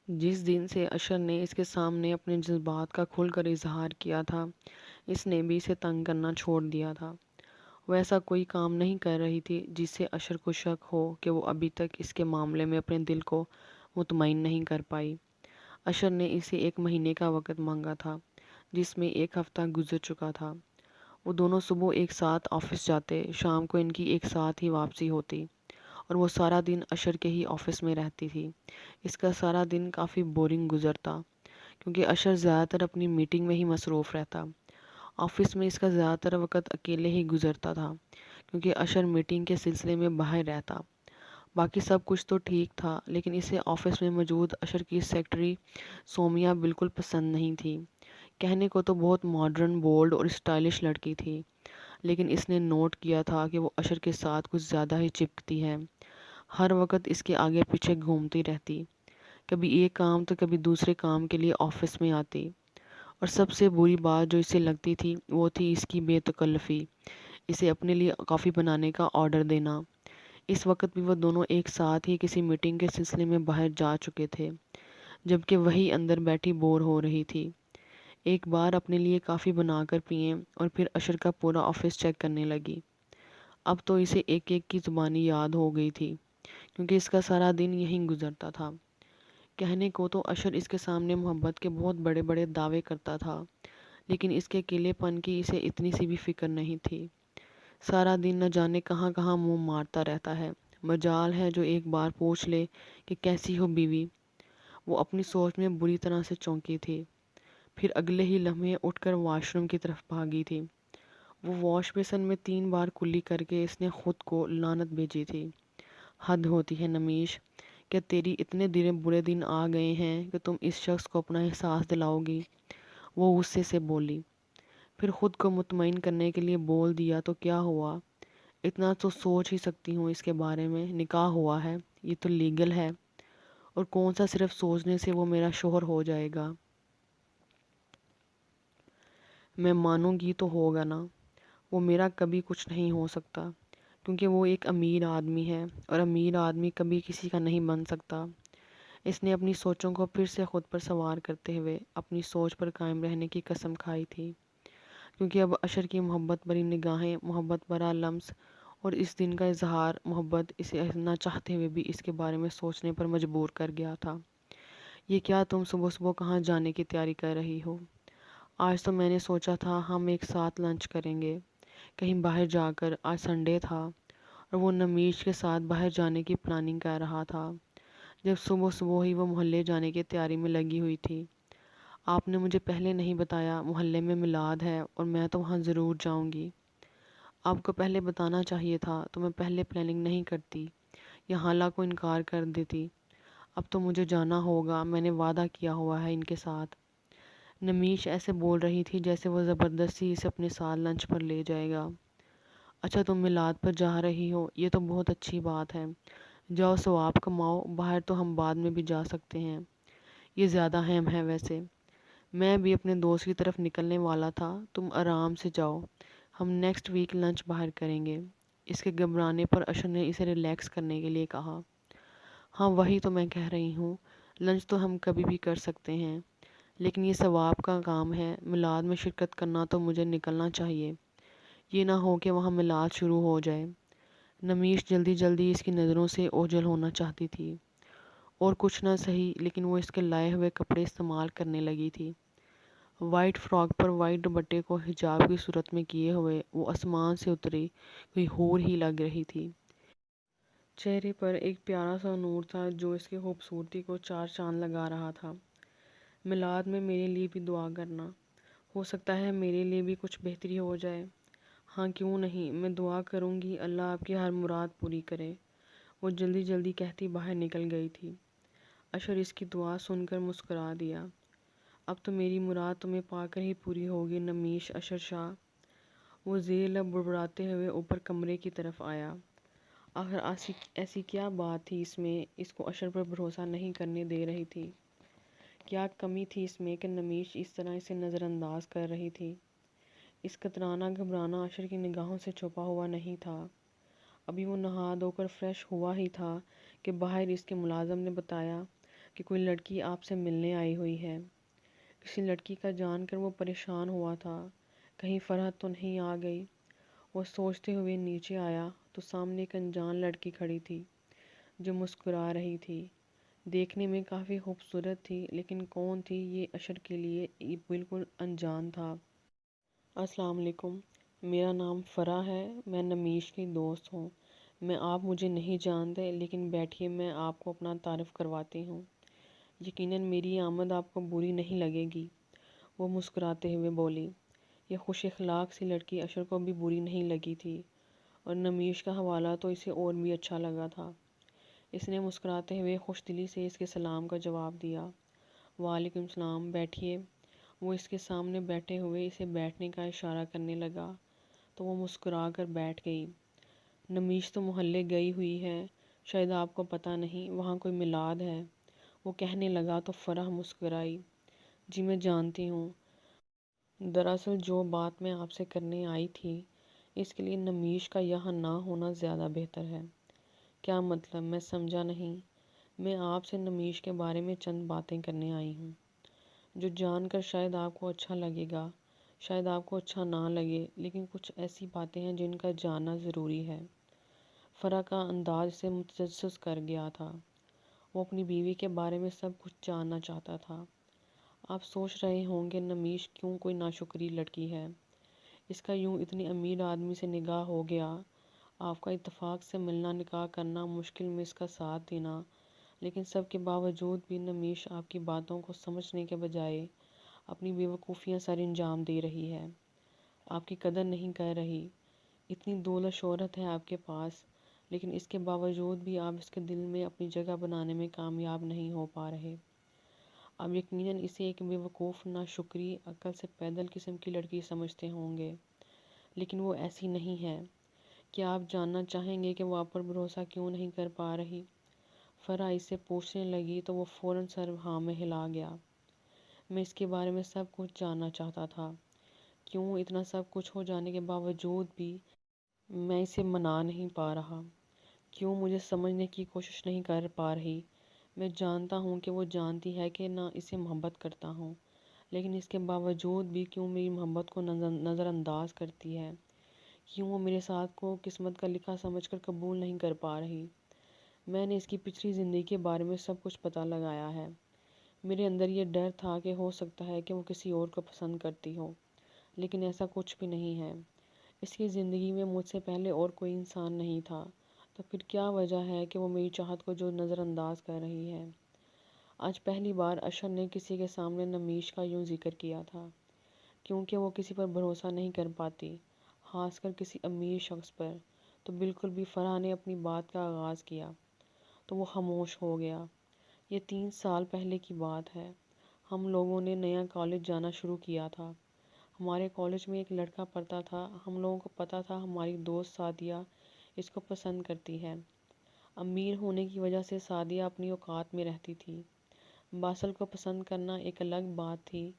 جس دن سے اشر نے اس کے سامنے اپنے جذبات کا کھل کر اظہار کیا تھا، اس نے بھی اسے تنگ کرنا چھوڑ دیا تھا۔ وہ ایسا کوئی کام نہیں کر رہی تھی جس سے اشر کو شک ہو کہ وہ ابھی تک اس کے معاملے میں اپنے دل کو مطمئن نہیں کر پائی۔ اشر نے اسے 1 مہینے کا وقت مانگا تھا، جس میں 1 ہفتہ گزر چکا تھا۔ وہ دونوں صبح ایک ساتھ آفس جاتے، شام کو ان کی ایک ساتھ ہی واپسی ہوتی، اور وہ سارا دن اشر کے ہی آفس میں رہتی تھی۔ اس کا سارا دن کافی بورنگ گزرتا، کیونکہ اشر زیادہ تر اپنی میٹنگ میں ہی مصروف رہتا۔ آفس میں اس کا زیادہ تر وقت اکیلے ہی گزرتا تھا، کیونکہ اشر میٹنگ کے سلسلے میں باہر رہتا۔ باقی سب کچھ تو ٹھیک تھا، لیکن اسے آفس میں موجود اشر کی سیکرٹری سومیا بالکل پسند نہیں تھی۔ کہنے کو تو بہت ماڈرن، بولڈ اور اسٹائلش لڑکی تھی، لیکن اس نے نوٹ کیا تھا کہ وہ اشر کے ساتھ کچھ زیادہ ہی چپکتی ہے۔ ہر وقت اس کے آگے پیچھے گھومتی رہتی، کبھی ایک کام تو کبھی دوسرے کام کے لیے آفس میں آتی، اور سب سے بری بات جو اسے لگتی تھی وہ تھی اس کی بے تکلفی، اسے اپنے لیے کافی بنانے کا آرڈر دینا۔ اس وقت بھی وہ دونوں ایک ساتھ ہی کسی میٹنگ کے سلسلے میں باہر جا چکے تھے، جبکہ وہی اندر بیٹھی بور ہو رہی تھی۔ ایک بار اپنے لیے کافی بنا کر پئیں اور پھر اشر کا پورا آفس چیک کرنے لگی۔ اب تو اسے ایک ایک کی زبانی یاد ہو گئی تھی، کیونکہ اس کا سارا دن یہیں گزرتا تھا۔ کہنے کو تو اشر اس کے سامنے محبت کے بہت بڑے بڑے دعوے کرتا تھا، لیکن اس کے اکیلے پن کی اسے اتنی سی بھی فکر نہیں تھی۔ سارا دن نہ جانے کہاں کہاں منہ مارتا رہتا ہے، مجال ہے جو ایک بار پوچھ لے کہ کیسی ہو بیوی۔ وہ اپنی سوچ میں بری طرح سے چونکی تھی، پھر اگلے ہی لمحے اٹھ کر واش روم کی طرف بھاگی تھی۔ وہ واش بیسن میں 3 بار کلی کر کے اس نے خود کو لعنت بھیجی تھی۔ حد ہوتی ہے نمیش، کیا تیری اتنے برے دن آ گئے ہیں کہ تم اس شخص کو اپنا احساس دلاؤ گی؟ وہ غصے سے بولی۔ پھر خود کو مطمئن کرنے کے لیے بول دیا تو کیا ہوا، اتنا تو سوچ ہی سکتی ہوں اس کے بارے میں، نکاح ہوا ہے، یہ تو لیگل ہے، اور کون سا صرف سوچنے سے وہ میرا شوہر ہو جائے گا۔ میں مانوں گی تو ہوگا نا، وہ میرا کبھی کچھ نہیں ہو سکتا، کیونکہ وہ ایک امیر آدمی ہے، اور امیر آدمی کبھی کسی کا نہیں بن سکتا۔ اس نے اپنی سوچوں کو پھر سے خود پر سوار کرتے ہوئے اپنی سوچ پر قائم رہنے کی قسم کھائی تھی، کیونکہ اب اشر کی محبت بھری نگاہیں، محبت بھرا لمس اور اس دن کا اظہار محبت اسے نہ چاہتے ہوئے بھی اس کے بارے میں سوچنے پر مجبور کر گیا تھا۔ یہ کیا تم صبح صبح کہاں جانے کی تیاری کر رہی ہو؟ آج تو میں نے سوچا تھا ہم ایک ساتھ لنچ کریں گے، کہیں باہر جا کر، آج سنڈے تھا، اور وہ نمیش کے ساتھ باہر جانے کی پلاننگ کر رہا تھا، جب صبح صبح ہی وہ محلے جانے کی تیاری میں لگی ہوئی تھی۔ آپ نے مجھے پہلے نہیں بتایا محلے میں میلاد ہے اور میں تو وہاں ضرور جاؤں گی۔ آپ کو پہلے بتانا چاہیے تھا تو میں پہلے پلاننگ نہیں کرتی یا حالہ کو انکار کر دیتی۔ اب تو مجھے جانا ہوگا، میں نے وعدہ کیا ہوا ہے ان کے ساتھ۔ نمیش ایسے بول رہی تھی جیسے وہ زبردستی اسے اپنے ساتھ لنچ پر لے جائے گا۔ اچھا تم میلاد پر جا رہی ہو، یہ تو بہت اچھی بات ہے، جاؤ ثواب کماؤ، باہر تو ہم بعد میں بھی جا سکتے ہیں، یہ زیادہ اہم ہے ویسے۔ میں بھی اپنے دوست کی طرف نکلنے والا تھا، تم آرام سے جاؤ، ہم نیکسٹ ویک لنچ باہر کریں گے۔ اس کے گھبرانے پر اشر نے اسے ریلیکس کرنے کے لیے کہا۔ ہاں وہی تو میں کہہ رہی ہوں، لنچ تو ہم کبھی بھی کر سکتے ہیں، لیکن یہ ثواب کا کام ہے، میلاد میں شرکت کرنا تو مجھے نکلنا چاہیے، یہ نہ ہو کہ وہاں میلاد شروع ہو جائے۔ نمیش جلدی جلدی اس کی نظروں سے اوجھل ہونا چاہتی تھی، اور کچھ نہ سہی لیکن وہ اس کے لائے ہوئے کپڑے استعمال کرنے لگی تھی۔ وائٹ فراک پر وائٹ دوپٹے کو حجاب کی صورت میں کیے ہوئے وہ آسمان سے اتری کوئی حور ہی لگ رہی تھی۔ چہرے پر ایک پیارا سا نور تھا جو اس کی خوبصورتی کو 4 چاند لگا رہا تھا۔ میلاد میں میرے لیے بھی دعا کرنا، ہو سکتا ہے میرے لیے بھی کچھ بہتری ہو جائے۔ ہاں کیوں نہیں، میں دعا کروں گی اللہ آپ کی ہر مراد پوری کرے، وہ جلدی جلدی کہتی باہر نکل گئی تھی۔ اشر اس کی دعا سن کر مسکرا دیا۔ اب تو میری مراد تمہیں پا کر ہی پوری ہوگی نمیش اشر شاہ۔ وہ زیر لب بڑبڑاتے ہوئے اوپر کمرے کی طرف آیا۔ آخر ایسی کیا بات تھی اس میں اس کو اشر پر بھروسہ نہیں کرنے دے رہی تھی؟ کیا کمی تھی اس میں کہ نمیش اس طرح اسے نظر انداز کر رہی تھی؟ اس کترانا گھبرانا اشر کی نگاہوں سے چھپا ہوا نہیں تھا۔ ابھی وہ نہا دھو کر فریش ہوا ہی تھا کہ باہر اس کے ملازم نے بتایا کہ کوئی لڑکی آپ سے ملنے آئی ہوئی ہے۔ کسی لڑکی کا جان کر وہ پریشان ہوا تھا، کہیں فرحت تو نہیں آ گئی۔ وہ سوچتے ہوئے نیچے آیا تو سامنے ایک انجان لڑکی کھڑی تھی جو مسکرا رہی تھی۔ دیکھنے میں کافی خوبصورت تھی، لیکن کون تھی یہ اشر کے لیے یہ بالکل انجان تھا۔ السلام علیکم، میرا نام فرح ہے، میں نمیش کی دوست ہوں۔ آپ مجھے نہیں جانتے، لیکن بیٹھیے میں آپ کو اپنا تعارف کرواتی ہوں۔ یقیناً میری آمد آپ کو بری نہیں لگے گی، وہ مسکراتے ہوئے بولی۔ یہ خوش اخلاق سی لڑکی اشر کو بھی بری نہیں لگی تھی، اور نمیش کا حوالہ تو اسے اور بھی اچھا لگا تھا۔ اس نے مسکراتے ہوئے خوش دلی سے اس کے سلام کا جواب دیا۔ وعلیکم السلام، بیٹھیے۔ وہ اس کے سامنے بیٹھے ہوئے اسے بیٹھنے کا اشارہ کرنے لگا تو وہ مسکرا کر بیٹھ گئی۔ نمیش تو محلے گئی ہوئی ہے، شاید آپ کو پتہ نہیں، وہاں کوئی میلاد ہے، وہ کہنے لگا تو فرح مسکرائی۔ جی میں جانتی ہوں، دراصل جو بات میں آپ سے کرنے آئی تھی اس کے لیے نمیش کا یہاں نہ ہونا زیادہ بہتر ہے۔ کیا مطلب؟ میں سمجھا نہیں۔ میں آپ سے نمیش کے بارے میں چند باتیں کرنے آئی ہوں جو جان کر شاید آپ کو اچھا لگے گا، شاید آپ کو اچھا نہ لگے، لیکن کچھ ایسی باتیں ہیں جن کا جاننا ضروری ہے۔ فرح کا انداز اسے متجسس کر گیا تھا۔ وہ اپنی بیوی کے بارے میں سب کچھ جاننا چاہتا تھا۔ آپ سوچ رہے ہوں گے نمیش کیوں کوئی ناشکری لڑکی ہے، اس کا یوں اتنی امیر آدمی سے نکاح ہو گیا، آپ کا اتفاق سے ملنا، نکاح کرنا، مشکل میں اس کا ساتھ دینا، لیکن سب کے باوجود بھی نمیش آپ کی باتوں کو سمجھنے کے بجائے اپنی بیوقوفیاں سر انجام دے رہی ہے، آپ کی قدر نہیں کر رہی۔ اتنی دولت شہرت ہے آپ کے پاس، لیکن اس کے باوجود بھی آپ اس کے دل میں اپنی جگہ بنانے میں کامیاب نہیں ہو پا رہے۔ آپ یقیناً اسے ایک بیوقوف، ناشکری، عقل سے پیدل قسم کی لڑکی سمجھتے ہوں گے، لیکن وہ ایسی نہیں ہے۔ کیا آپ جاننا چاہیں گے کہ وہ آپ پر بھروسہ کیوں نہیں کر پا رہی؟ فرح اس سے پوچھنے لگی تو وہ فوراً سر ہاں میں ہلا گیا۔ میں اس کے بارے میں سب کچھ جاننا چاہتا تھا، کیوں اتنا سب کچھ ہو جانے کے باوجود بھی میں اسے منا نہیں پا رہا، کیوں مجھے سمجھنے کی کوشش نہیں کر پا رہی۔ میں جانتا ہوں کہ وہ جانتی ہے کہ نہ اسے محبت کرتا ہوں، لیکن اس کے باوجود بھی کیوں میری محبت کو نظر انداز کرتی ہے، کیوں وہ میرے ساتھ کو قسمت کا لکھا سمجھ کر قبول نہیں کر پا رہی۔ میں نے اس کی پچھلی زندگی کے بارے میں سب کچھ پتہ لگایا ہے۔ میرے اندر یہ ڈر تھا کہ ہو سکتا ہے کہ وہ کسی اور کو پسند کرتی ہو، لیکن ایسا کچھ بھی نہیں ہے۔ اس کی زندگی میں مجھ سے پہلے اور کوئی انسان نہیں تھا، تو پھر کیا وجہ ہے کہ وہ میری چاہت کو جو نظر انداز کر رہی ہے؟ آج پہلی بار اشر نے کسی کے سامنے نمیش کا یوں ذکر کیا تھا، کیونکہ وہ کسی پر بھروسہ نہیں کر پاتی، خاص کر کسی امیر شخص پر۔ تو بالکل بھی فرح نے اپنی بات کا آغاز کیا تو وہ خاموش ہو گیا۔ یہ 3 سال پہلے کی بات ہے۔ ہم لوگوں نے نیا کالج جانا شروع کیا تھا۔ ہمارے کالج میں ایک لڑکا پڑھتا تھا، ہم لوگوں کو پتہ تھا ہماری دوست سعدیہ اس کو پسند کرتی ہے۔ امیر ہونے کی وجہ سے سعدیہ اپنی اوقات میں رہتی تھی۔ باسل کو پسند کرنا ایک الگ بات تھی،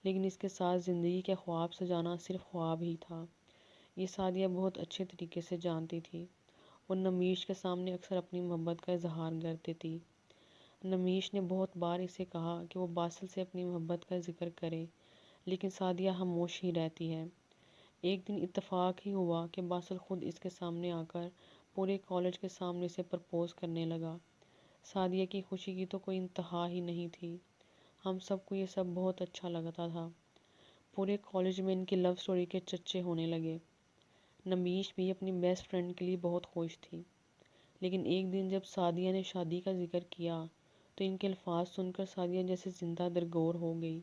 لیکن اس کے ساتھ زندگی کے خواب سجانا صرف خواب ہی تھا۔ یہ سعدیہ بہت اچھے طریقے سے جانتی تھی۔ وہ نمیش کے سامنے اکثر اپنی محبت کا اظہار کرتی تھی۔ نمیش نے بہت بار اسے کہا کہ وہ باسل سے اپنی محبت کا ذکر کرے، لیکن سعدیہ خاموش ہی رہتی ہے۔ ایک دن اتفاق ہی ہوا کہ باسل خود اس کے سامنے آ کر پورے کالج کے سامنے سے پرپوز کرنے لگا۔ سعدیہ کی خوشی کی تو کوئی انتہا ہی نہیں تھی۔ ہم سب کو یہ سب بہت اچھا لگتا تھا۔ پورے کالج میں ان کی لو سٹوری کے چرچے ہونے لگے۔ نمیش بھی اپنی بیسٹ فرینڈ کے لیے بہت خوش تھی، لیکن ایک دن جب سعدیہ نے شادی کا ذکر کیا تو ان کے الفاظ سن کر سعدیہ جیسے زندہ درگور ہو گئی۔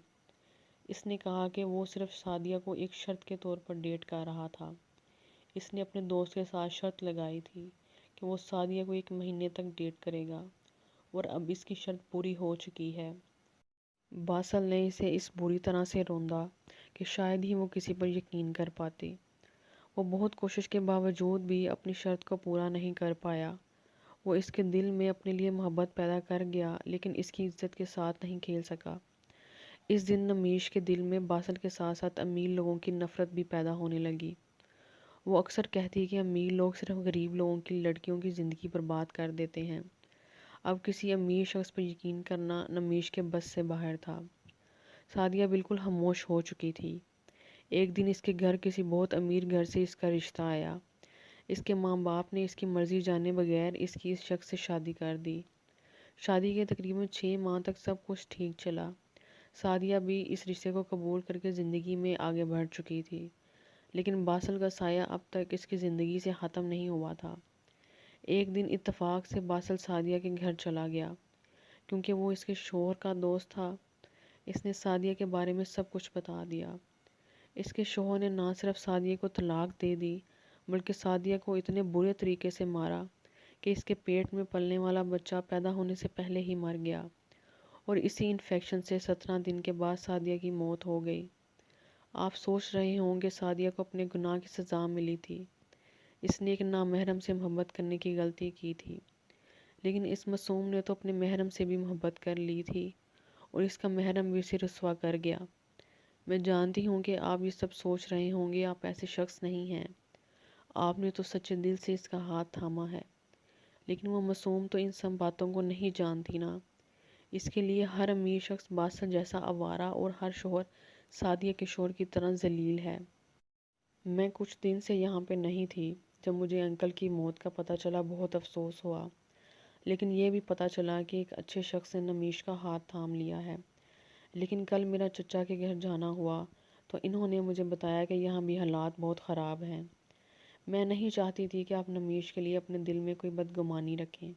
اس نے کہا کہ وہ صرف سعدیہ کو ایک شرط کے طور پر ڈیٹ کر رہا تھا۔ اس نے اپنے دوست کے ساتھ شرط لگائی تھی کہ وہ سعدیہ کو 1 مہینے تک ڈیٹ کرے گا، اور اب اس کی شرط پوری ہو چکی ہے۔ باسل نے اسے اس بری طرح سے روندا کہ شاید ہی وہ کسی پر یقین کر پاتی۔ وہ بہت کوشش کے باوجود بھی اپنی شرط کو پورا نہیں کر پایا۔ وہ اس کے دل میں اپنے لیے محبت پیدا کر گیا، لیکن اس کی عزت کے ساتھ نہیں کھیل سکا۔ اس دن نمیش کے دل میں باسل کے ساتھ ساتھ امیر لوگوں کی نفرت بھی پیدا ہونے لگی۔ وہ اکثر کہتی کہ امیر لوگ صرف غریب لوگوں کی لڑکیوں کی زندگی برباد کر دیتے ہیں۔ اب کسی امیر شخص پر یقین کرنا نمیش کے بس سے باہر تھا۔ سعدیہ بالکل خاموش ہو چکی تھی۔ ایک دن اس کے گھر کسی بہت امیر گھر سے اس کا رشتہ آیا۔ اس کے ماں باپ نے اس کی مرضی جانے بغیر اس کی اس شخص سے شادی کر دی۔ شادی کے تقریباً 6 ماہ تک سب کچھ ٹھیک چلا۔ سعدیہ بھی اس رشتے کو قبول کر کے زندگی میں آگے بڑھ چکی تھی، لیکن باسل کا سایہ اب تک اس کی زندگی سے ختم نہیں ہوا تھا۔ ایک دن اتفاق سے باسل سعدیہ کے گھر چلا گیا، کیونکہ وہ اس کے شوہر کا دوست تھا۔ اس نے سعدیہ کے بارے میں سب کچھ بتا دیا۔ اس کے شوہر نے نہ صرف سعدیہ کو طلاق دے دی، بلکہ سعدیہ کو اتنے برے طریقے سے مارا کہ اس کے پیٹ میں پلنے والا بچہ پیدا ہونے سے پہلے ہی مر گیا، اور اسی انفیکشن سے 17 دن کے بعد سعدیہ کی موت ہو گئی۔ آپ سوچ رہے ہوں کہ سعدیہ کو اپنے گناہ کی سزا ملی تھی۔ اس نے ایک نامحرم سے محبت کرنے کی غلطی کی تھی، لیکن اس معصوم نے تو اپنے محرم سے بھی محبت کر لی تھی، اور اس کا محرم بھی اسے رسوا کر گیا۔ میں جانتی ہوں کہ آپ یہ سب سوچ رہے ہوں گے آپ ایسے شخص نہیں ہیں، آپ نے تو سچے دل سے اس کا ہاتھ تھاما ہے، لیکن وہ معصوم تو ان سب باتوں کو نہیں جانتی نا۔ اس کے لیے ہر امیر شخص باسل جیسا آوارہ اور ہر شوہر سعدیہ کے شوہر کی طرح ذلیل ہے۔ میں کچھ دن سے یہاں پہ نہیں تھی۔ جب مجھے انکل کی موت کا پتہ چلا بہت افسوس ہوا، لیکن یہ بھی پتہ چلا کہ ایک اچھے شخص نے نمیش کا ہاتھ تھام لیا ہے۔ لیکن کل میرا چچا کے گھر جانا ہوا تو انہوں نے مجھے بتایا کہ یہاں بھی حالات بہت خراب ہیں۔ میں نہیں چاہتی تھی کہ آپ نمیش کے لیے اپنے دل میں کوئی بدگمانی رکھیں،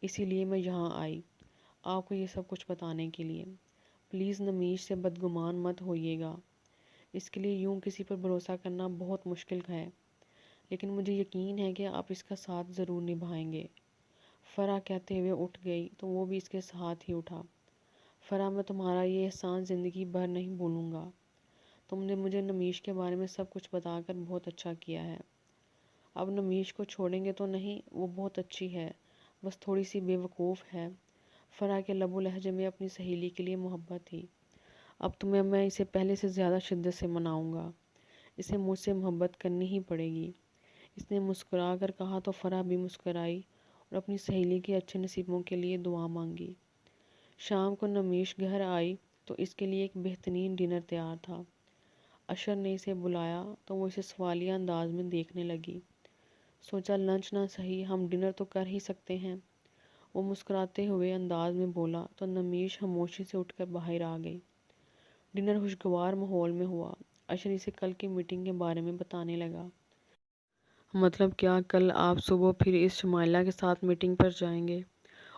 اسی لیے میں یہاں آئی آپ کو یہ سب کچھ بتانے کے لیے۔ پلیز نمیش سے بدگمان مت ہوئیے گا، اس کے لیے یوں کسی پر بھروسہ کرنا بہت مشکل ہے، لیکن مجھے یقین ہے کہ آپ اس کا ساتھ ضرور نبھائیں گے۔ فرح کہتے ہوئے اٹھ گئی تو وہ بھی اس کے ساتھ ہی اٹھا۔ فرح، میں تمہارا یہ احسان زندگی بھر نہیں بھولوں گا۔ تم نے مجھے نمیش کے بارے میں سب کچھ بتا کر بہت اچھا کیا ہے۔ اب نمیش کو چھوڑیں گے تو نہیں، وہ بہت اچھی ہے، بس تھوڑی سی بے وقوف ہے۔ فرح کے لب و لہجے میں اپنی سہیلی کے لیے محبت تھی۔ اب تمہیں میں اسے پہلے سے زیادہ شدت سے مناؤں گا، اسے مجھ سے محبت کرنی ہی پڑے گی۔ اس نے مسکرا کر کہا تو فرح بھی مسکرائی اور اپنی سہیلی کے اچھے نصیبوں کے لیے دعا مانگی۔ شام کو نمیش گھر آئی تو اس کے لیے ایک بہترین ڈنر تیار تھا۔ اشر نے اسے بلایا تو وہ اسے سوالیہ انداز میں دیکھنے لگی۔ سوچا لنچ نہ سہی ہم ڈنر تو کر ہی سکتے ہیں، وہ مسکراتے ہوئے انداز میں بولا تو نمیش خاموشی سے اٹھ کر باہر آ گئی۔ ڈنر خوشگوار ماحول میں ہوا۔ اشر اسے کل کی میٹنگ کے بارے میں بتانے لگا۔ مطلب کیا، کل آپ صبح پھر اس شمائلہ کے ساتھ میٹنگ پر جائیں گے؟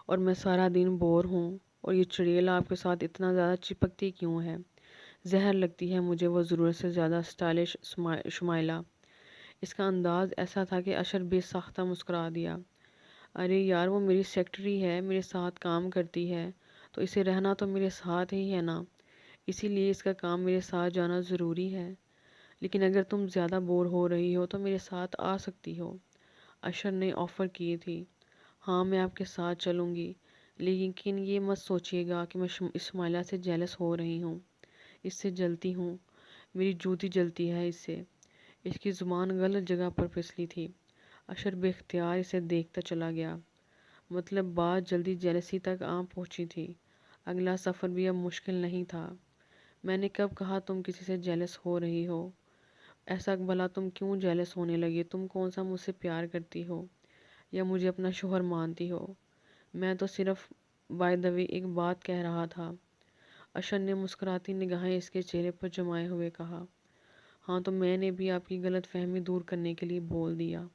اور میں سارا دن بور ہوں، اور یہ چڑیل آپ کے ساتھ اتنا زیادہ چپکتی کیوں ہے؟ زہر لگتی ہے مجھے وہ ضرورت سے زیادہ اسٹائلش شمائلہ۔ اس کا انداز ایسا تھا کہ اشر بے ساختہ مسکرا دیا۔ ارے یار، وہ میری سیکرٹری ہے، میرے ساتھ کام کرتی ہے، تو اسے رہنا تو میرے ساتھ ہی ہے نا، اسی لیے اس کا کام میرے ساتھ جانا ضروری ہے۔ لیکن اگر تم زیادہ بور ہو رہی ہو تو میرے ساتھ آ سکتی ہو، اشر نے آفر کی تھی۔ ہاں میں آپ کے ساتھ چلوں گی، لیکن یہ مت سوچیے گا کہ میں اسماعیلہ سے جیلس ہو رہی ہوں، اس سے جلتی ہوں، میری جوتی جلتی ہے اس سے۔ اس کی زبان غلط جگہ پر پھسلی تھی۔ اشر بے اختیار اسے دیکھتا چلا گیا۔ مطلب بات جلدی جیلسی تک آ پہنچی تھی۔ اگلا سفر بھی اب مشکل نہیں تھا۔ میں نے کب کہا تم کسی سے جیلس ہو رہی ہو؟ ایسا بھلا تم کیوں جیلس ہونے لگی؟ تم کون سا مجھ سے پیار کرتی ہو یا مجھے اپنا شوہر مانتی ہو؟ میں تو صرف بائی دا وے ایک بات کہہ رہا تھا۔ اشر نے مسکراتی نگاہیں اس کے چہرے پر جمائے ہوئے کہا۔ ہاں تو میں نے بھی آپ کی غلط فہمی دور کرنے کے لیے بول دیا۔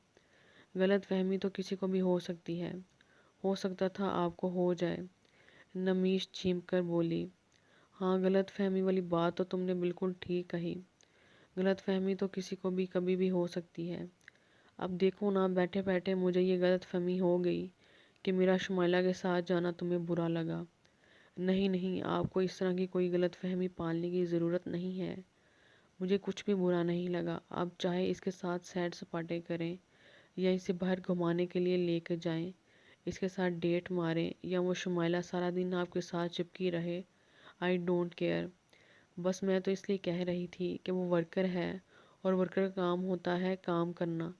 غلط فہمی تو کسی کو بھی ہو سکتی ہے، ہو سکتا تھا آپ کو ہو جائے، نمیش چیمپ کر بولی۔ ہاں غلط فہمی والی بات تو تم نے بالکل ٹھیک کہی، غلط فہمی تو کسی کو بھی کبھی بھی ہو سکتی ہے۔ اب دیکھو نا، بیٹھے بیٹھے مجھے یہ غلط فہمی ہو گئی کہ میرا شمائلہ کے ساتھ جانا تمہیں برا لگا۔ نہیں نہیں، آپ کو اس طرح کی کوئی غلط فہمی پالنے کی ضرورت نہیں ہے، مجھے کچھ بھی برا نہیں لگا۔ آپ چاہے اس کے ساتھ سیر سپاٹے کریں یا اسے باہر گھمانے کے لیے لے کر جائیں، اس کے ساتھ ڈیٹ ماریں یا وہ شمائلہ سارا دن آپ کے ساتھ چپکی رہے، آئی ڈونٹ کیئر۔ بس میں تو اس لیے کہہ رہی تھی کہ وہ ورکر ہے اور ورکر کا کام ہوتا ہے کام کرنا،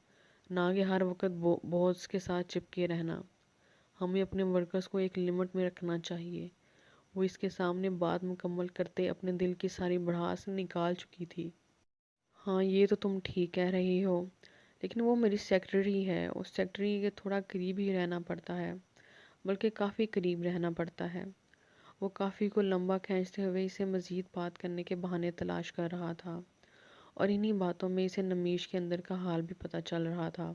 نہ کہ ہر وقت باس کے ساتھ چپکے رہنا۔ ہمیں اپنے ورکرز کو ایک لمٹ میں رکھنا چاہیے۔ وہ اس کے سامنے بات مکمل کرتے اپنے دل کی ساری بڑھاس نکال چکی تھی۔ ہاں یہ تو تم ٹھیک کہہ رہی ہو، لیکن وہ میری سیکرٹری ہے، اس سیکرٹری کے تھوڑا قریب ہی رہنا پڑتا ہے، بلکہ کافی قریب رہنا پڑتا ہے۔ وہ کافی کو لمبا کھینچتے ہوئے اسے مزید بات کرنے کے بہانے تلاش کر رہا تھا، اور انہی باتوں میں اسے نمیش کے اندر کا حال بھی پتہ چل رہا تھا۔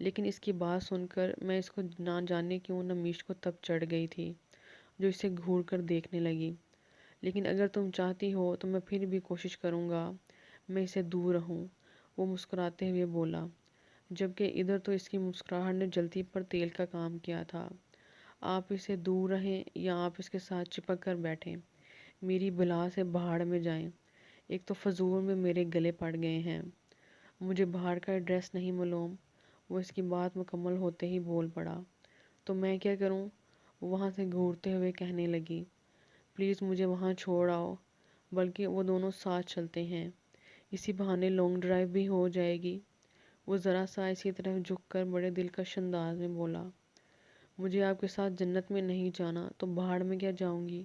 لیکن اس کی بات سن کر میں اس کو نہ جانے کیوں نمیش کو تب چڑھ گئی تھی، جو اسے گھور کر دیکھنے لگی۔ لیکن اگر تم چاہتی ہو تو میں پھر بھی کوشش کروں گا میں اسے دور رہوں، وہ مسکراتے ہوئے بولا، جبکہ ادھر تو اس کی مسکراہٹ نے جلتی پر تیل کا کام کیا تھا۔ آپ اسے دور رہیں یا آپ اس کے ساتھ چپک کر بیٹھیں، میری بلا سے باہر میں جائیں، ایک تو فضول میں میرے گلے پڑ گئے ہیں۔ مجھے باہر کا ایڈریس نہیں معلوم، وہ اس کی بات مکمل ہوتے ہی بول پڑا۔ تو میں کیا کروں؟ وہاں سے گھورتے ہوئے کہنے لگی، پلیز مجھے وہاں چھوڑ آؤ، بلکہ وہ دونوں ساتھ چلتے ہیں، اسی بہانے لانگ ڈرائیو بھی ہو جائے گی۔ وہ ذرا سا اسی طرف جھک کر بڑے دلکش انداز میں بولا، مجھے آپ کے ساتھ جنت میں نہیں جانا تو بہاڑ میں کیا جاؤں گی؟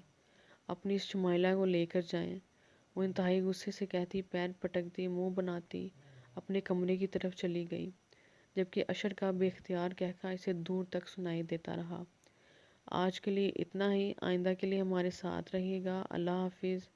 اپنی اس شمائلہ کو لے کر جائیں۔ وہ انتہائی غصے سے کہتی، پیر پٹکتی، منہ بناتی اپنے کمرے کی طرف چلی گئی، جبکہ اشر کا بے اختیار کہکا اسے دور تک سنائی دیتا رہا۔ آج کے لیے اتنا ہی، آئندہ کے لیے ہمارے ساتھ رہیے گا۔ اللہ حافظ۔